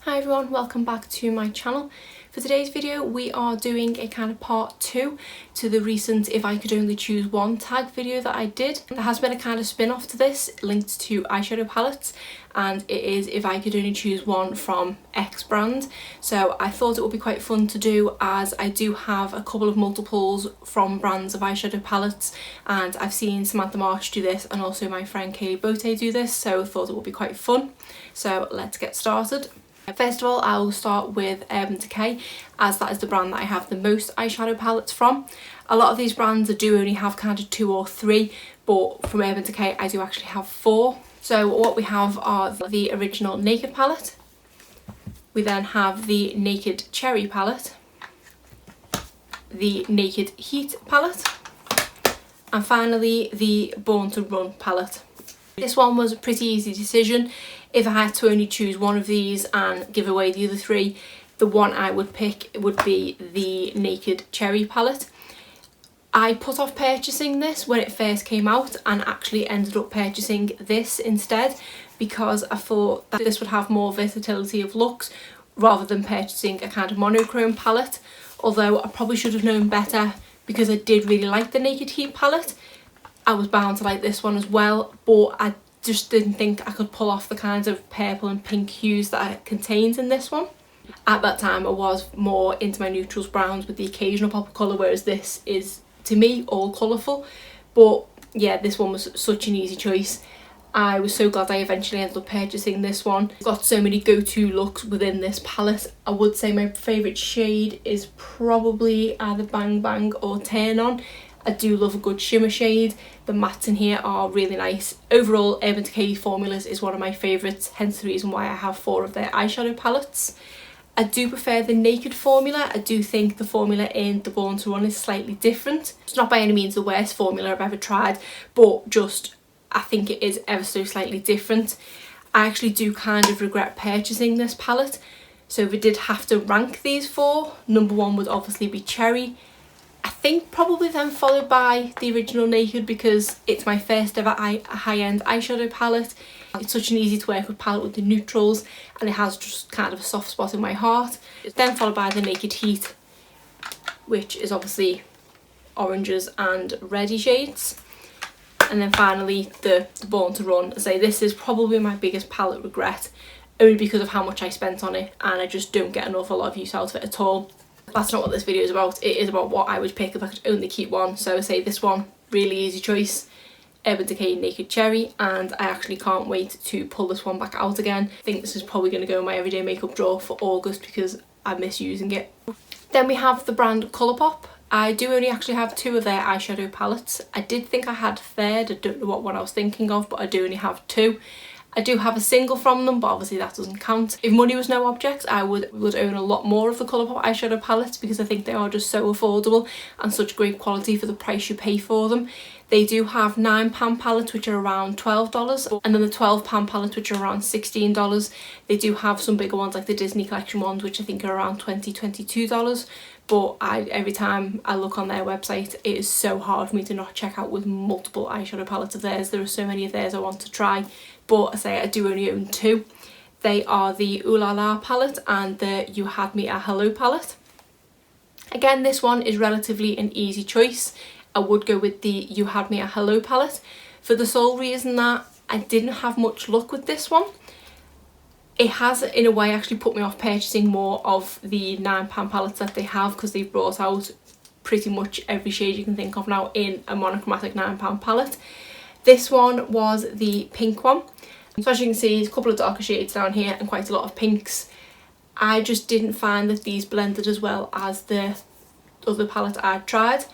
Hi everyone, welcome back to my channel. For today's video we are doing a kind of part 2 to the recent If I Could Only Choose One tag video that I did. There has been a kind of spin-off to this linked to eyeshadow palettes, and it is if I could only choose one from X brand. So I thought it would be quite fun to do, as I do have a couple of multiples from brands of eyeshadow palettes, and I've seen Samantha do this and also my friend Kaylee Bote do this, so I thought it would be quite fun. So let's get started. First of all, I'll start with Urban Decay, as that is the brand that I have the most eyeshadow palettes from. A lot of these brands I do only have kind of 2 or 3, but from Urban Decay I do actually have 4. So what we have are the original Naked palette, we then have the Naked Cherry palette, the Naked Heat palette, and finally the Born to Run palette. This one was a pretty easy decision. If I had to only choose one of these and give away the other 3, the one I would pick would be the Naked Cherry palette. I put off purchasing this when it first came out and actually ended up purchasing this instead, because I thought that this would have more versatility of looks rather than purchasing a kind of monochrome palette. Although I probably should have known better, because I did really like the Naked Heat palette. I was bound to like this one as well, but I just didn't think I could pull off the kinds of purple and pink hues that it contains in this one. At that time I was more into my neutrals browns with the occasional pop of colour, whereas this is, to me, all colourful. But yeah, this one was such an easy choice. I was so glad I eventually ended up purchasing this one. I've got so many go-to looks within this palette. I would say my favourite shade is probably either Bang Bang or Turn On. I do love a good shimmer shade. The mattes in here are really nice. Overall, Urban Decay formulas is one of my favourites, hence the reason why I have 4 of their eyeshadow palettes. I do prefer the Naked formula. I do think the formula in the Born to Run is slightly different. It's not by any means the worst formula I've ever tried, but just I think it is ever so slightly different. I actually do kind of regret purchasing this palette. So if I did have to rank these 4, number 1 would obviously be Cherry. I think probably then followed by the original Naked, because it's my first ever high-end eyeshadow palette. It's such an easy to work with palette with the neutrals, and it has just kind of a soft spot in my heart. It's then followed by the Naked Heat, which is obviously oranges and reddy shades. And then finally the Born to Run. I say this is probably my biggest palette regret, only because of how much I spent on it, and I just don't get an awful lot of use out of it at all. That's not what this video is about. It is about what I would pick if I could only keep one. So I say this one, really easy choice, Urban Decay Naked Cherry, and I actually can't wait to pull this one back out again. I think this is probably going to go in my everyday makeup drawer for August because I miss using it. Then we have the brand Colourpop. I do only actually have 2 of their eyeshadow palettes. I did think I had a third, I don't know what one I was thinking of, but I do only have 2. I do have a single from them, but obviously that doesn't count. If money was no object, I would own a lot more of the Colourpop eyeshadow palettes, because I think they are just so affordable and such great quality for the price you pay for them. They do have £9 palettes, which are around $12, and then the £12 palettes, which are around $16. They do have some bigger ones like the Disney collection ones, which I think are around $20, $22. But every time I look on their website, it is so hard for me to not check out with multiple eyeshadow palettes of theirs. There are so many of theirs I want to try, but I say I do only own 2. They are the Ooh La La palette and the You Had Me a Hello palette. Again, this one is relatively an easy choice. I would go with the You Had Me a Hello palette, for the sole reason that I didn't have much luck with this one. It has in a way actually put me off purchasing more of the £9 palettes that they have, because they've brought out pretty much every shade you can think of now in a monochromatic £9 palette. This one was the pink one. So as you can see, a couple of darker shades down here and quite a lot of pinks. I just didn't find that these blended as well as the other palette I'd tried.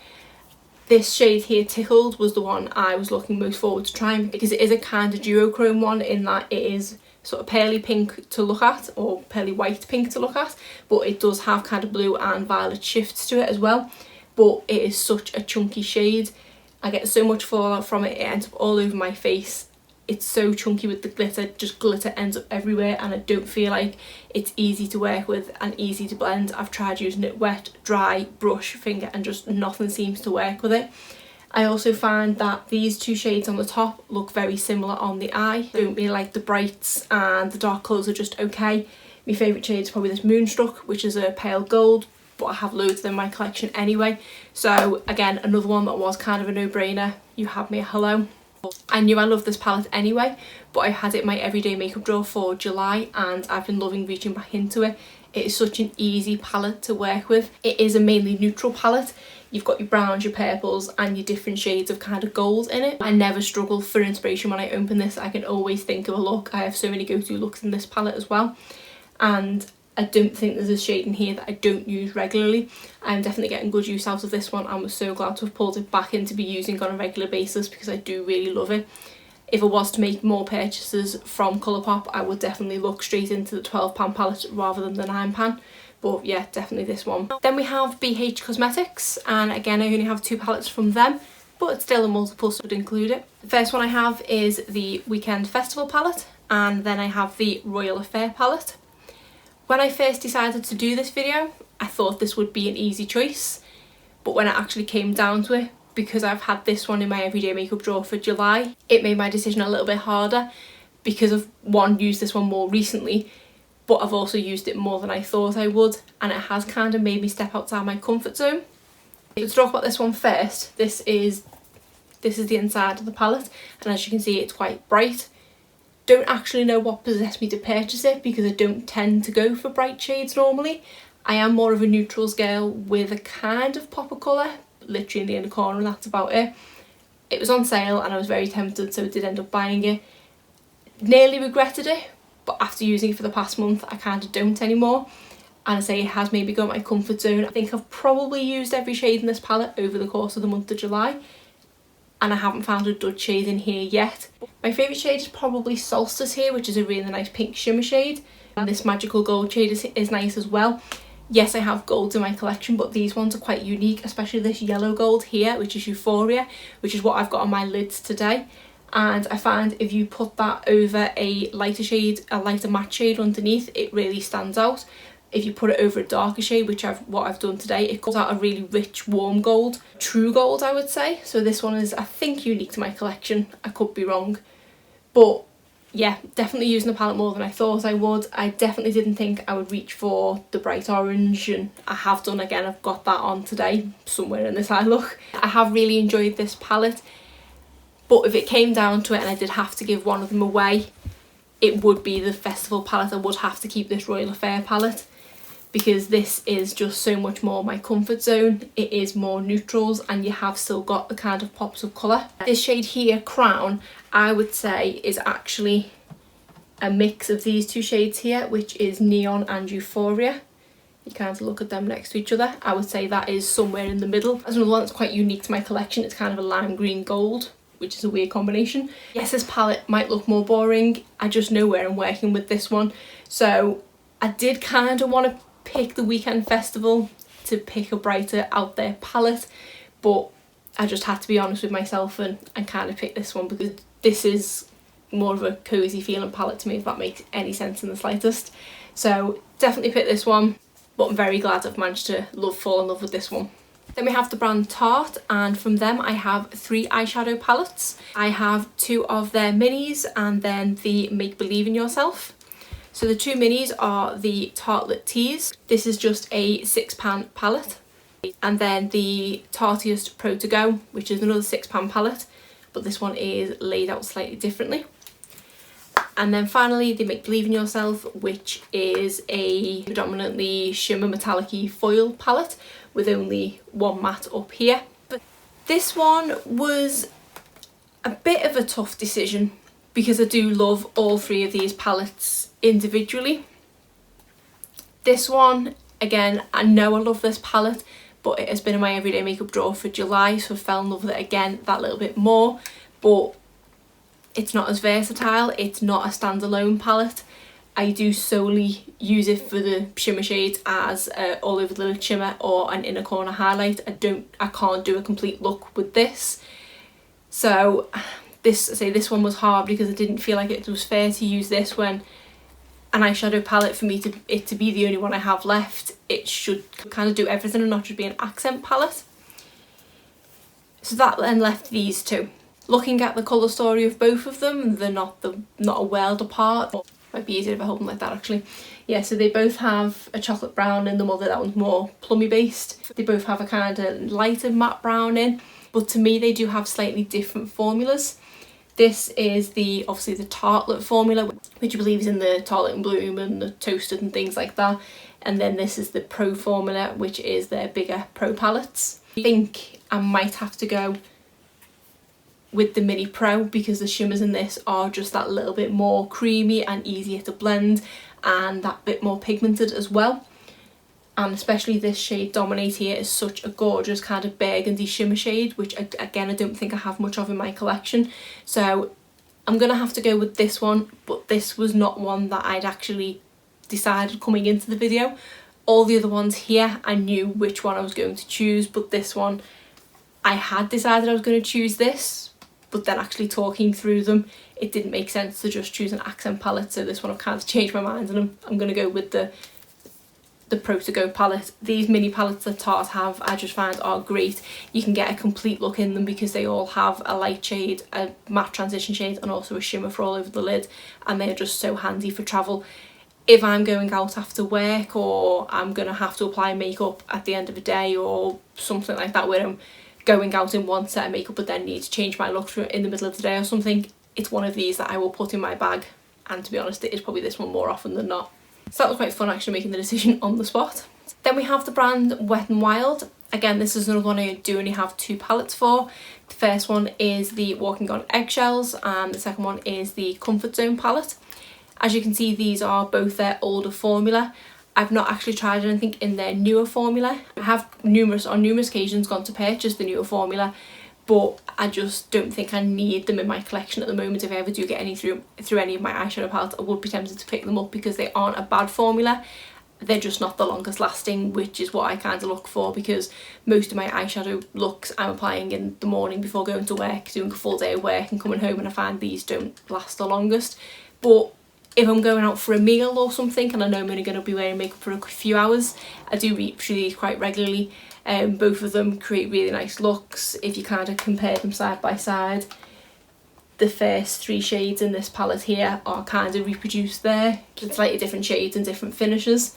This shade here, Tickled, was the one I was looking most forward to trying, because it is a kind of duochrome one in that it is sort of pearly pink to look at, or pearly white pink to look at, but it does have kind of blue and violet shifts to it as well. But it is such a chunky shade. I get so much fallout from it, it ends up all over my face. It's so chunky with the glitter, just glitter ends up everywhere, and I don't feel like it's easy to work with and easy to blend. I've tried using it wet, dry, brush, finger, and just nothing seems to work with it. I also find that these 2 shades on the top look very similar on the eye. I don't really like the brights, and the dark colours are just okay. My favourite shade is probably this Moonstruck, which is a pale gold, but I have loads of them in my collection anyway. So again, another one that was kind of a no-brainer. You have me a hello. I knew I loved this palette anyway, but I had it in my everyday makeup drawer for July and I've been loving reaching back into it. It is such an easy palette to work with. It is a mainly neutral palette. You've got your browns, your purples and your different shades of kind of gold in it. I never struggle for inspiration when I open this. I can always think of a look. I have so many go-to looks in this palette as well. And I don't think there's a shade in here that I don't use regularly. I'm definitely getting good use out of this one and was so glad to have pulled it back in to be using on a regular basis because I do really love it. If I was to make more purchases from Colourpop, I would definitely look straight into the £12 palette rather than the £9. But yeah, definitely this one. Then we have BH Cosmetics, and again I only have 2 palettes from them, but it's still a multiple, so I'd include it. The first one I have is the Weekend Festival palette, and then I have the Royal Affair palette. When I first decided to do this video, I thought this would be an easy choice, but when it actually came down to it, because I've had this one in my everyday makeup drawer for July, it made my decision a little bit harder because I've used this one more recently, but I've also used it more than I thought I would, and it has kind of made me step outside my comfort zone. Let's talk about this one first. This is the inside of the palette, and as you can see it's quite bright. Don't actually know what possessed me to purchase it because I don't tend to go for bright shades normally. I am more of a neutrals girl with a kind of pop of colour, literally in the inner corner, and that's about it. It was on sale and I was very tempted, so I did end up buying it. Nearly regretted it, but after using it for the past month I kind of don't anymore, and I say it has made me go my comfort zone. I think I've probably used every shade in this palette over the course of the month of July, and I haven't found a dud shade in here yet. My favourite shade is probably Solstice here, which is a really nice pink shimmer shade, and this Magical Gold shade is nice as well. Yes, I have golds in my collection, but these ones are quite unique, especially this yellow gold here, which is Euphoria, which is what I've got on my lids today. And I find if you put that over a lighter shade, a lighter matte shade underneath, it really stands out. If you put it over a darker shade, which what I've done today, it comes out a really rich warm gold, true gold I would say. So this one is, I think, unique to my collection. I could be wrong, but yeah, definitely using the palette more than I thought I would. I definitely didn't think I would reach for the bright orange, and I have done again. I've got that on today somewhere in this eye look. I have really enjoyed this palette, but if it came down to it and I did have to give one of them away, it would be the festival palette. I would have to keep this Royal Affair palette because this is just so much more my comfort zone. It is more neutrals and you have still got the kind of pops of colour. This shade here, Crown, I would say is actually a mix of these 2 shades here, which is Neon and Euphoria. You kind of look at them next to each other. I would say that is somewhere in the middle. There's another one that's quite unique to my collection. It's kind of a lime green gold, which is a weird combination. Yes, this palette might look more boring. I just know where I'm working with this one. So I did kind of want to pick the Weekend Festival to pick a brighter out there palette, but I just had to be honest with myself and kind of pick this one because this is more of a cosy feeling palette to me, if that makes any sense in the slightest. So definitely pick this one, but I'm very glad I've managed to fall in love with this one. Then we have the brand Tarte, and from them I have 3 eyeshadow palettes. I have 2 of their minis and then the Make Believe in Yourself. So the 2 minis are the Tartelette Tease. This is just a 6-pan palette. And then the Tartiest Pro To Go, which is another 6-pan palette, but this one is laid out slightly differently. And then finally the Make Believe in Yourself, which is a predominantly shimmer metallic-y foil palette with only 1 matte up here. But this one was a bit of a tough decision because I do love all 3 of these palettes individually. This one, again, I know I love this palette, but it has been in my everyday makeup drawer for July, so I fell in love with it again that little bit more, but it's not as versatile. It's not a standalone palette. I do solely use it for the shimmer shades as all over the lid shimmer or an inner corner highlight. I can't do a complete look with this. So this one was hard because I didn't feel like it was fair to use this when an eyeshadow palette, for me to be the only one I have left, it should kind of do everything and not just be an accent palette. So that then left these 2. Looking at the colour story of both of them, they're not a world apart. Might be easier if I hold them like that actually. Yeah, so they both have a chocolate brown in them, although that one's more plummy based. They both have a kind of lighter matte brown in, but to me they do have slightly different formulas. This is obviously the Tartlet formula, which I believe is in the Tartlet and Bloom and the Toasted and things like that. And then this is the Pro formula, which is their bigger Pro palettes. I think I might have to go with the Mini Pro because the shimmers in this are just that little bit more creamy and easier to blend and that bit more pigmented as well. And especially this shade Dominate here is such a gorgeous kind of burgundy shimmer shade, which again I don't think I have much of in my collection. So I'm gonna have to go with this one, but this was not one that I'd actually decided coming into the video. All the other ones here I knew which one I was going to choose, but this one I had decided I was going to choose this, but then actually talking through them it didn't make sense to just choose an accent palette, so this one I've kind of changed my mind and I'm going to go with the Pro To Go palette. These mini palettes that Tarte have I just find are great. You can get a complete look in them because they all have a light shade, a matte transition shade and also a shimmer for all over the lid, and they're just so handy for travel. If I'm going out after work or I'm going to have to apply makeup at the end of a day or something like that where I'm going out in one set of makeup but then need to change my look in the middle of the day or something, it's one of these that I will put in my bag, and to be honest it is probably this one more often than not. So that was quite fun actually making the decision on the spot. Then we have the brand Wet n Wild. Again, this is another one I do only have 2 palettes for. The first one is the Walking on Eggshells and the second one is the Comfort Zone palette. As you can see, these are both their older formula. I've not actually tried anything in their newer formula. I have on numerous occasions gone to purchase the newer formula, but I just don't think I need them in my collection at the moment. If I ever do get any through any of my eyeshadow palettes, I would be tempted to pick them up because they aren't a bad formula. They're just not the longest lasting, which is what I kind of look for, because most of my eyeshadow looks I'm applying in the morning before going to work, doing a full day of work and coming home, and I find these don't last the longest. But if I'm going out for a meal or something and I know I'm only going to be wearing makeup for a few hours, I do reach through these quite regularly. Both of them create really nice looks. If you kind of compare them side by side, the first 3 shades in this palette here are kind of reproduced there, in slightly different shades and different finishes.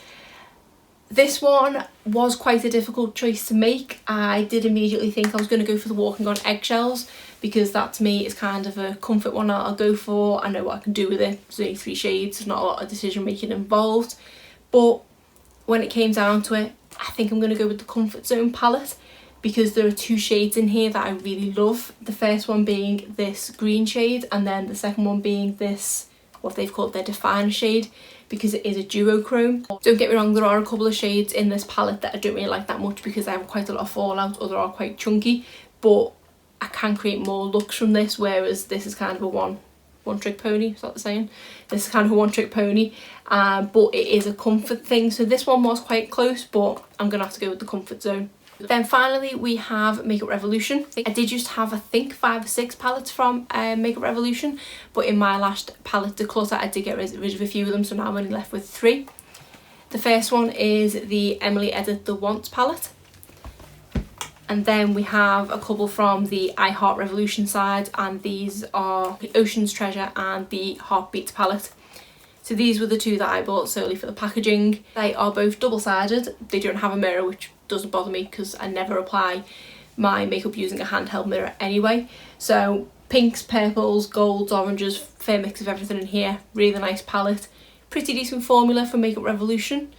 This one was quite a difficult choice to make. I did immediately think I was going to go for the Walking on Eggshells because that to me is kind of a comfort one that I'll go for. I know what I can do with it. There's only 3 shades, there's not a lot of decision making involved. But when it came down to it, I think I'm going to go with the Comfort Zone palette because there are 2 shades in here that I really love. The first one being this green shade and then the second one being this, what they've called their Definer shade, because it is a duochrome. Don't get me wrong, there are a couple of shades in this palette that I don't really like that much because they have quite a lot of fallout or they are quite chunky, but I can create more looks from this, whereas this is kind of a one trick pony, is that the saying? This is kind of a one trick pony, but it is a comfort thing. So this one was quite close, but I'm gonna have to go with the Comfort Zone. Then finally we have Makeup Revolution. I did used to have I think 5 or 6 palettes from Makeup Revolution, but in my last palette declutter I did get rid of a few of them, so now I'm only left with 3. The first one is the Emily Edit The Want palette. And then we have a couple from the I Heart Revolution side, and these are the Ocean's Treasure and the Heartbeats palette. So these were the 2 that I bought solely for the packaging. They are both double-sided. They don't have a mirror, which doesn't bother me because I never apply my makeup using a handheld mirror anyway. So pinks, purples, golds, oranges, fair mix of everything in here. Really nice palette. Pretty decent formula for Makeup Revolution.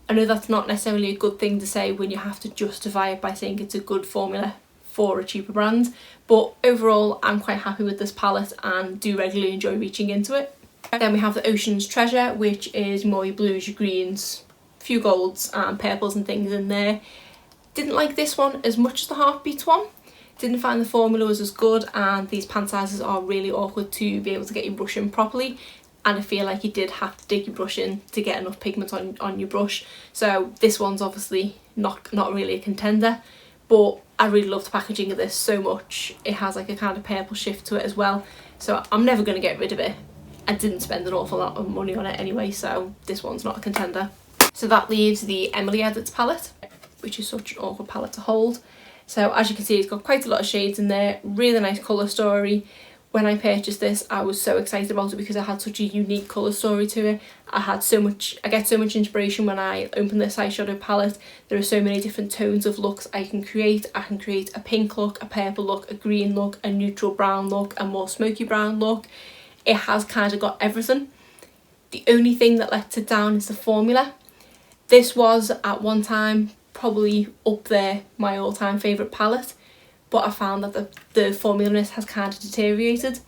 I know that's not necessarily a good thing to say when you have to justify it by saying it's a good formula for a cheaper brand, but overall I'm quite happy with this palette and do regularly enjoy reaching into it. Then we have the Ocean's Treasure, which is more your blues, your greens, a few golds and purples and things in there. Didn't like this one as much as the Heartbeats one. Didn't find the formula was as good, and these pan sizes are really awkward to be able to get your brush in properly. And I feel like you did have to dig your brush in to get enough pigment on your brush. So this one's obviously not really a contender, but I really love the packaging of this so much. It has like a kind of purple shift to it as well, so I'm never going to get rid of it. I didn't spend an awful lot of money on it anyway, so this one's not a contender. So that leaves the Emily Edits palette, which is such an awkward palette to hold. So as you can see, it's got quite a lot of shades in there, really nice colour story. When I purchased this, I was so excited about it because it had such a unique colour story to it. I get so much inspiration when I open this eyeshadow palette. There are so many different tones of looks I can create. I can create a pink look, a purple look, a green look, a neutral brown look, a more smoky brown look. It has kind of got everything. The only thing that lets it down is the formula. This was at one time probably up there my all-time favourite palette, but I found that the formulaness has kind of deteriorated.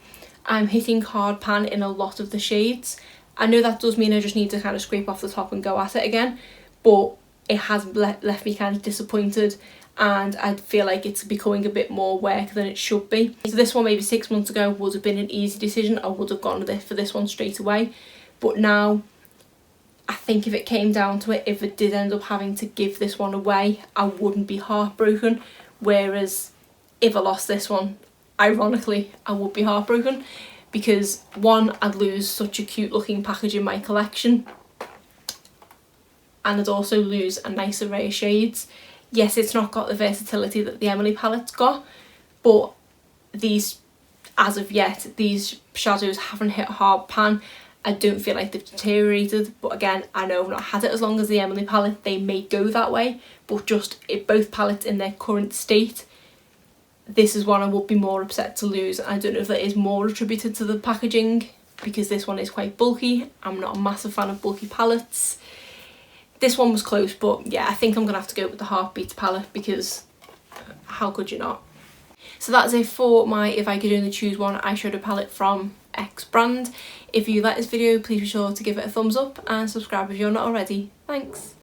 I'm hitting hard pan in a lot of the shades. I know that does mean I just need to kind of scrape off the top and go at it again, but it has left me kind of disappointed, and I feel like it's becoming a bit more work than it should be. So this one maybe 6 months ago would have been an easy decision. I would have gone for this one straight away, but now I think if it came down to it, if it did end up having to give this one away, I wouldn't be heartbroken. Whereas if I lost this one, ironically, I would be heartbroken, because one, I'd lose such a cute looking package in my collection, and I'd also lose a nice array of shades. Yes, it's not got the versatility that the Emily palette's got, but these, as of yet, these shadows haven't hit hard pan. I don't feel like they've deteriorated, but again, I know I've not had it as long as the Emily palette. They may go that way, but just both palettes in their current state, this is one I would be more upset to lose. I don't know if that is more attributed to the packaging, because this one is quite bulky. I'm not a massive fan of bulky palettes. This one was close, but yeah, I think I'm going to have to go with the Heartbeats palette, because how could you not? So that's it for my If I Could Only Choose One eyeshadow palette from X brand. If you like this video, please be sure to give it a thumbs up and subscribe if you're not already. Thanks.